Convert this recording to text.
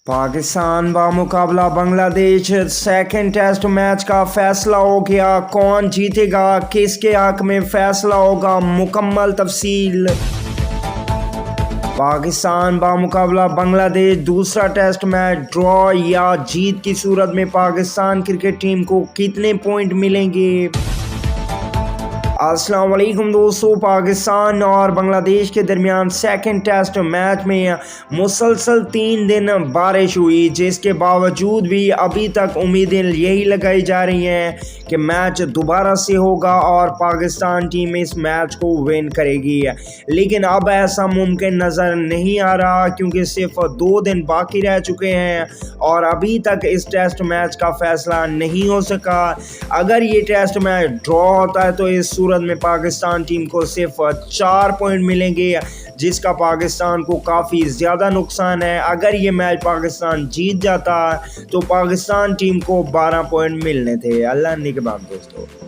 पाकिस्तान बामुकाबला Bangladesh second test match का फैसला हो गया। कौन जीतेगा, किसके हक में फैसला होगा, मुकम्मल तफसील। पाकिस्तान बामुकाबला बांग्लादेश दूसरा टेस्ट मैच ड्रॉ या जीत की सूरत में पाकिस्तान क्रिकेट टीम को कितने पॉइंट मिलेंगे। अस्सलाम वालेकुम दोस्तों, पाकिस्तान और बांग्लादेश के दरमियान सेकंड टेस्ट मैच में मुसलसल 3 दिन बारिश हुई, जिसके बावजूद भी अभी तक उम्मीदें यही लगाई जा रही हैं कि मैच दोबारा से होगा और पाकिस्तान टीम इस मैच को विन करेगी। लेकिन अब ऐसा मुमकिन नज़र नहीं आ रहा, क्योंकि सिर्फ 2 दिन बाकी रह चुके हैं और अभी तक इस टेस्ट मैच का फैसला नहीं हो सका। अगर ये टेस्ट मैच ड्रॉ होता है तो इस सूरत में पाकिस्तान टीम को सिर्फ 4 पॉइंट मिलेंगे, जिसका पाकिस्तान को काफ़ी ज़्यादा नुकसान है। अगर ये मैच पाकिस्तान जीत जाता तो पाकिस्तान टीम को 12 पॉइंट मिलने थे। अल्लाह निगहबान दोस्तों।